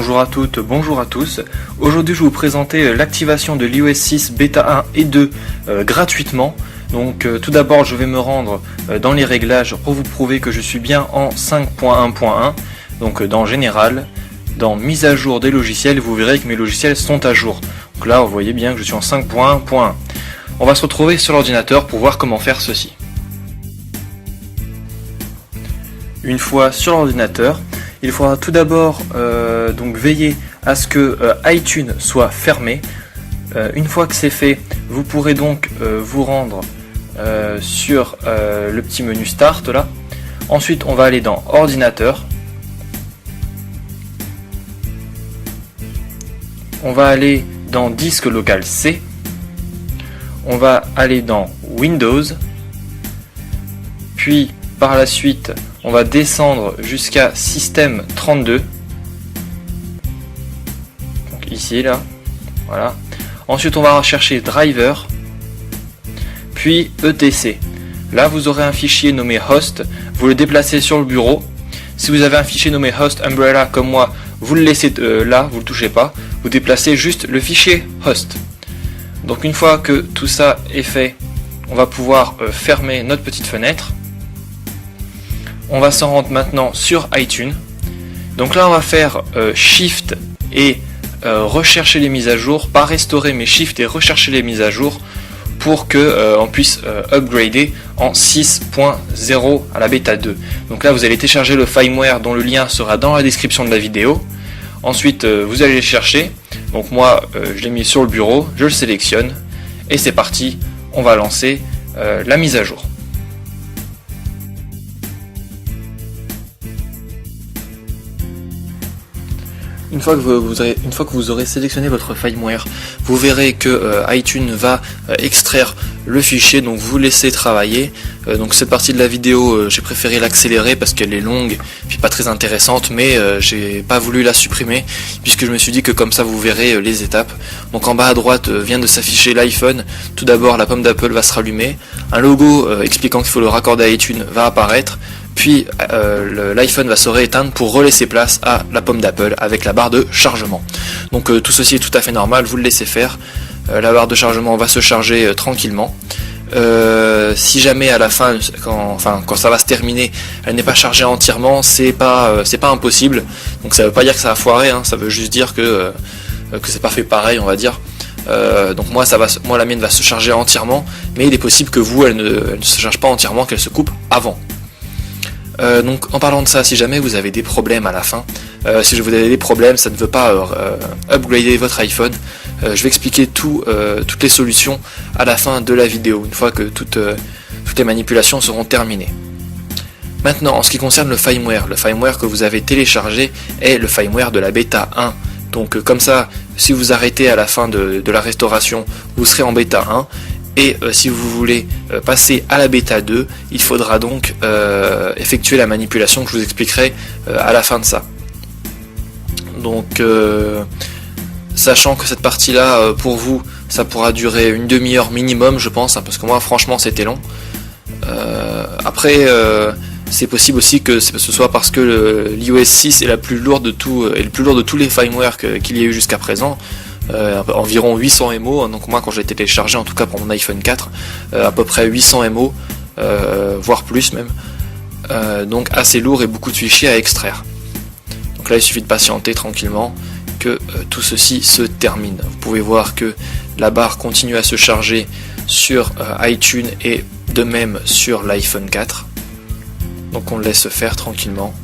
Bonjour à toutes, bonjour à tous. Aujourd'hui je vais vous présenter l'activation de l'iOS 6 bêta 1 et 2 gratuitement. Donc tout d'abord je vais me rendre dans les réglages pour vous prouver que je suis bien en 5.1.1. Donc dans Général, dans mise à jour des logiciels, vous verrez que mes logiciels sont à jour. Donc là vous voyez bien que je suis en 5.1.1. On va se retrouver sur l'ordinateur pour voir comment faire ceci. Une fois sur l'ordinateur, il faudra tout d'abord donc veiller à ce que iTunes soit fermé. Une fois que c'est fait, vous pourrez donc vous rendre sur le petit menu Start là. Ensuite, on va aller dans Ordinateur. On va aller dans Disque local C. On va aller dans Windows. Puis par la suite, on va descendre jusqu'à Système 32. Donc ici, là. Voilà. Ensuite, on va rechercher Driver. Puis ETC. Là, vous aurez un fichier nommé Host. Vous le déplacez sur le bureau. Si vous avez un fichier nommé Host Umbrella comme moi, vous le laissez là, vous ne le touchez pas. Vous déplacez juste le fichier Host. Donc une fois que tout ça est fait, on va pouvoir fermer notre petite fenêtre. On va s'en rendre maintenant sur iTunes. Donc là on va faire Shift et rechercher les mises à jour, pas restaurer mais Shift et rechercher les mises à jour pour que on puisse upgrader en 6.0 à la bêta 2. Donc là vous allez télécharger le firmware dont le lien sera dans la description de la vidéo. Ensuite vous allez le chercher. Donc moi je l'ai mis sur le bureau, je le sélectionne et c'est parti, on va lancer la mise à jour. Une fois que vous aurez sélectionné votre firmware, vous verrez que iTunes va extraire le fichier, donc vous laissez travailler. Donc cette partie de la vidéo, j'ai préféré l'accélérer parce qu'elle est longue, puis pas très intéressante, mais j'ai pas voulu la supprimer, puisque je me suis dit que comme ça vous verrez les étapes. Donc en bas à droite vient de s'afficher l'iPhone. Tout d'abord la pomme d'Apple va se rallumer, un logo expliquant qu'il faut le raccorder à iTunes va apparaître. Puis l'iPhone va se rééteindre pour relaisser place à la pomme d'Apple avec la barre de chargement. Donc tout ceci est tout à fait normal, vous le laissez faire. La barre de chargement va se charger tranquillement. Si jamais à la fin, quand ça va se terminer, elle n'est pas chargée entièrement, c'est pas impossible. Donc ça veut pas dire que ça va foirer, hein, ça veut juste dire que c'est pas fait pareil, on va dire. Donc moi la mienne va se charger entièrement, mais il est possible que vous, elle ne se charge pas entièrement, qu'elle se coupe avant. Donc en parlant de ça, si jamais vous avez des problèmes à la fin, si vous avez des problèmes, ça ne veut pas upgrader votre iPhone, je vais expliquer toutes les solutions à la fin de la vidéo, une fois que toutes les manipulations seront terminées. Maintenant, en ce qui concerne le firmware que vous avez téléchargé est le firmware de la bêta 1. Donc comme ça, si vous arrêtez à la fin de la restauration, vous serez en bêta 1. Et si vous voulez passer à la bêta 2, il faudra donc effectuer la manipulation que je vous expliquerai à la fin de ça. Donc sachant que cette partie là pour vous ça pourra durer une demi-heure minimum je pense, hein, parce que moi franchement c'était long. Après c'est possible aussi que ce soit parce que l'iOS 6 est le plus lourd de tous les firmware qu'il y a eu jusqu'à présent. Environ 800 MO, hein, donc moi quand j'ai été téléchargé en tout cas pour mon iPhone 4 à peu près 800 MO voire plus même, donc assez lourd et beaucoup de fichiers à extraire. Donc là il suffit de patienter tranquillement que tout ceci se termine. Vous pouvez voir que la barre continue à se charger sur iTunes et de même sur l'iPhone 4, donc on le laisse faire tranquillement.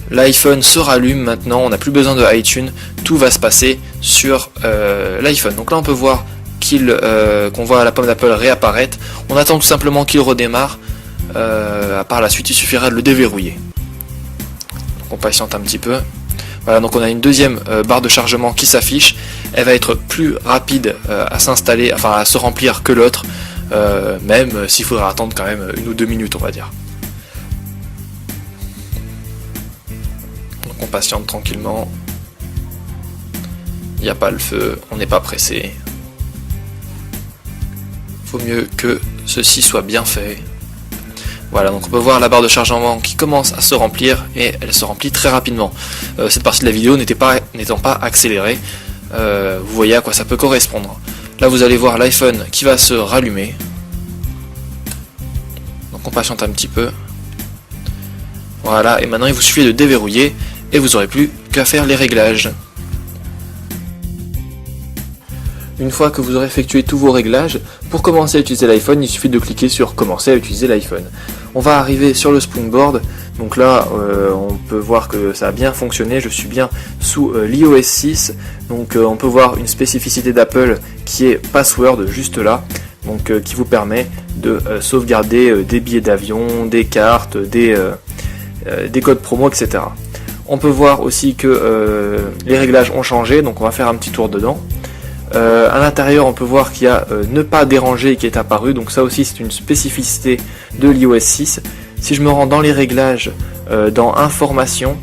L'iPhone se rallume maintenant, on n'a plus besoin de iTunes, tout va se passer sur l'iPhone. Donc là on peut voir qu'on voit la pomme d'Apple réapparaître. On attend tout simplement qu'il redémarre. Par la suite il suffira de le déverrouiller. Donc on patiente un petit peu. Voilà, donc on a une deuxième barre de chargement qui s'affiche. Elle va être plus rapide à s'installer, enfin à se remplir que l'autre, même s'il faudra attendre quand même 1 ou 2 minutes on va dire. On patiente tranquillement, il n'y a pas le feu, on n'est pas pressé. Vaut mieux que ceci soit bien fait. Voilà, donc on peut voir la barre de chargement qui commence à se remplir et elle se remplit très rapidement. Cette partie de la vidéo n'étant pas accélérée, vous voyez à quoi ça peut correspondre. Là vous allez voir l'iPhone qui va se rallumer. Donc on patiente un petit peu. Voilà, et maintenant il vous suffit de déverrouiller et vous n'aurez plus qu'à faire les réglages. Une fois que vous aurez effectué tous vos réglages, pour commencer à utiliser l'iPhone, il suffit de cliquer sur commencer à utiliser l'iPhone. On va arriver sur le Springboard, donc là on peut voir que ça a bien fonctionné, je suis bien sous l'iOS 6, donc on peut voir une spécificité d'Apple qui est Password juste là, donc qui vous permet de sauvegarder des billets d'avion, des cartes, des codes promo, etc. On peut voir aussi que les réglages ont changé, donc on va faire un petit tour dedans. À l'intérieur on peut voir qu'il y a ne pas déranger qui est apparu, donc ça aussi c'est une spécificité de l'iOS 6. Si je me rends dans les réglages, dans informations,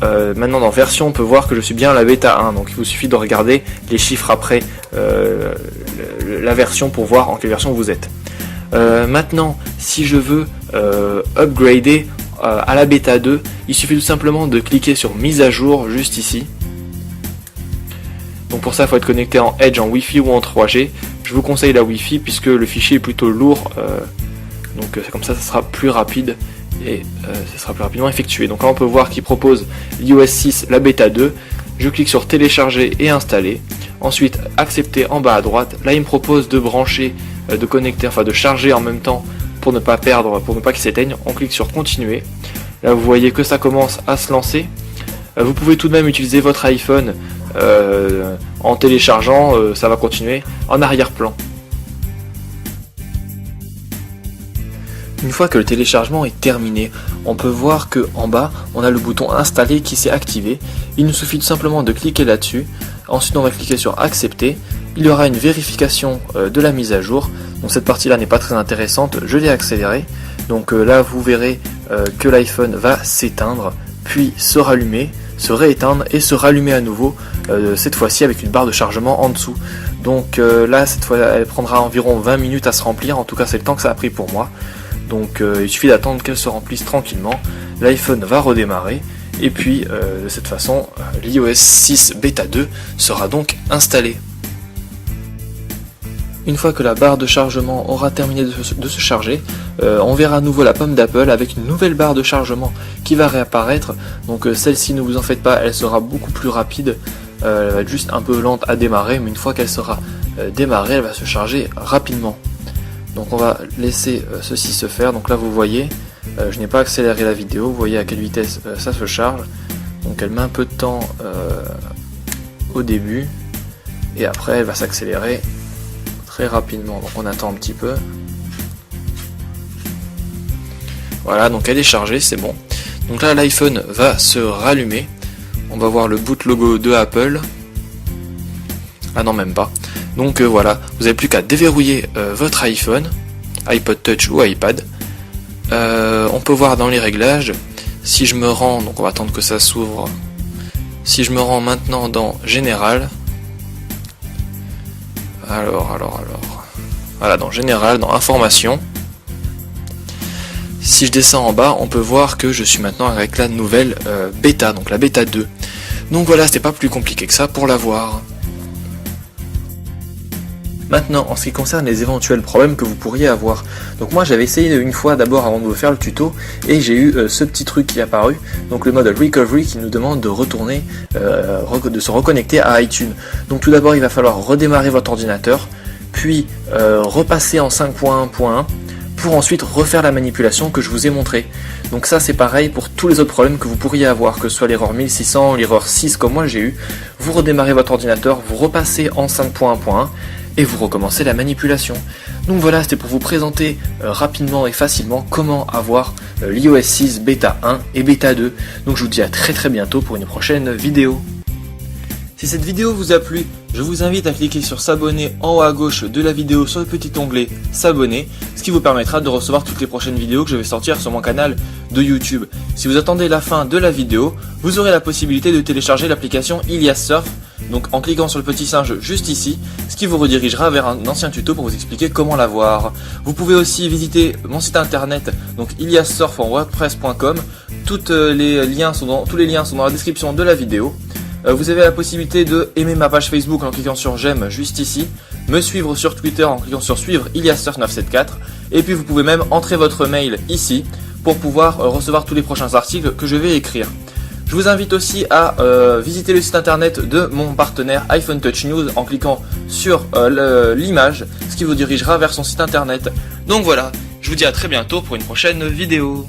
maintenant dans version on peut voir que je suis bien à la bêta 1, donc il vous suffit de regarder les chiffres après la version pour voir en quelle version vous êtes. Maintenant si je veux upgrader à la bêta 2, il suffit tout simplement de cliquer sur mise à jour juste ici. Donc pour ça il faut être connecté en Edge, en Wi-Fi ou en 3G. Je vous conseille la Wi-Fi puisque le fichier est plutôt lourd, donc comme ça sera plus rapide et ça sera plus rapidement effectué. Donc là on peut voir qu'il propose l'iOS 6, la bêta 2. Je clique sur télécharger et installer. Ensuite accepter en bas à droite. Là il me propose de brancher, de connecter, enfin de charger en même temps pour ne pas perdre, pour ne pas qu'il s'éteigne. On clique sur continuer. Là vous voyez que ça commence à se lancer. Vous pouvez tout de même utiliser votre iPhone en téléchargeant, ça va continuer en arrière-plan. Une fois que le téléchargement est terminé, on peut voir que en bas on a le bouton installer qui s'est activé. Il nous suffit tout simplement de cliquer là-dessus. Ensuite on va cliquer sur accepter. Il y aura une vérification de la mise à jour. Donc cette partie là n'est pas très intéressante, je l'ai accélérée. Donc là vous verrez que l'iPhone va s'éteindre, puis se rallumer, se rééteindre et se rallumer à nouveau, cette fois-ci avec une barre de chargement en dessous. Donc là cette fois elle prendra environ 20 minutes à se remplir, en tout cas c'est le temps que ça a pris pour moi. Donc il suffit d'attendre qu'elle se remplisse tranquillement, l'iPhone va redémarrer et puis de cette façon l'iOS 6 Beta 2 sera donc installé. Une fois que la barre de chargement aura terminé de se charger, on verra à nouveau la pomme d'Apple avec une nouvelle barre de chargement qui va réapparaître. Donc celle-ci, ne vous en faites pas, elle sera beaucoup plus rapide. Elle va être juste un peu lente à démarrer, mais une fois qu'elle sera démarrée, elle va se charger rapidement. Donc on va laisser ceci se faire. Donc là vous voyez, je n'ai pas accéléré la vidéo, vous voyez à quelle vitesse ça se charge. Donc elle met un peu de temps au début, et après elle va s'accélérer très rapidement, donc on attend un petit peu. Voilà, donc elle est chargée, c'est bon. Donc là l'iPhone va se rallumer. On va voir le boot logo de Apple. Ah non, même pas. Donc voilà, vous n'avez plus qu'à déverrouiller votre iPhone, iPod Touch ou iPad. On peut voir dans les réglages, si je me rends, donc on va attendre que ça s'ouvre. Si je me rends maintenant dans Général, alors, voilà, dans Général, dans Information, si je descends en bas, on peut voir que je suis maintenant avec la nouvelle bêta, donc la bêta 2. Donc voilà, c'était pas plus compliqué que ça pour l'avoir. Maintenant, en ce qui concerne les éventuels problèmes que vous pourriez avoir, donc moi j'avais essayé une fois d'abord avant de vous faire le tuto, et j'ai eu ce petit truc qui est apparu, donc le mode Recovery qui nous demande de retourner, de se reconnecter à iTunes. Donc tout d'abord il va falloir redémarrer votre ordinateur, puis repasser en 5.1.1, pour ensuite refaire la manipulation que je vous ai montré. Donc ça c'est pareil pour tous les autres problèmes que vous pourriez avoir, que ce soit l'erreur 1600, l'erreur 6 comme moi j'ai eu. Vous redémarrez votre ordinateur, vous repassez en 5.1.1 et vous recommencez la manipulation. Donc voilà, c'était pour vous présenter rapidement et facilement comment avoir l'iOS 6 Beta 1 et Beta 2. Donc je vous dis à très bientôt pour une prochaine vidéo. Si cette vidéo vous a plu, je vous invite à cliquer sur s'abonner en haut à gauche de la vidéo sur le petit onglet s'abonner, ce qui vous permettra de recevoir toutes les prochaines vidéos que je vais sortir sur mon canal de YouTube. Si vous attendez la fin de la vidéo, vous aurez la possibilité de télécharger l'application Ilias Surf, donc en cliquant sur le petit singe juste ici, ce qui vous redirigera vers un ancien tuto pour vous expliquer comment l'avoir. Vous pouvez aussi visiter mon site internet, donc iliassurf en wordpress.com. Tous les liens sont dans la description de la vidéo. Vous avez la possibilité de aimer ma page Facebook en cliquant sur j'aime juste ici, me suivre sur Twitter en cliquant sur suivre iliassurf974, et puis vous pouvez même entrer votre mail ici pour pouvoir recevoir tous les prochains articles que je vais écrire. Je vous invite aussi à visiter le site internet de mon partenaire iPhone Touch News en cliquant sur l'image, ce qui vous dirigera vers son site internet. Donc voilà, je vous dis à très bientôt pour une prochaine vidéo.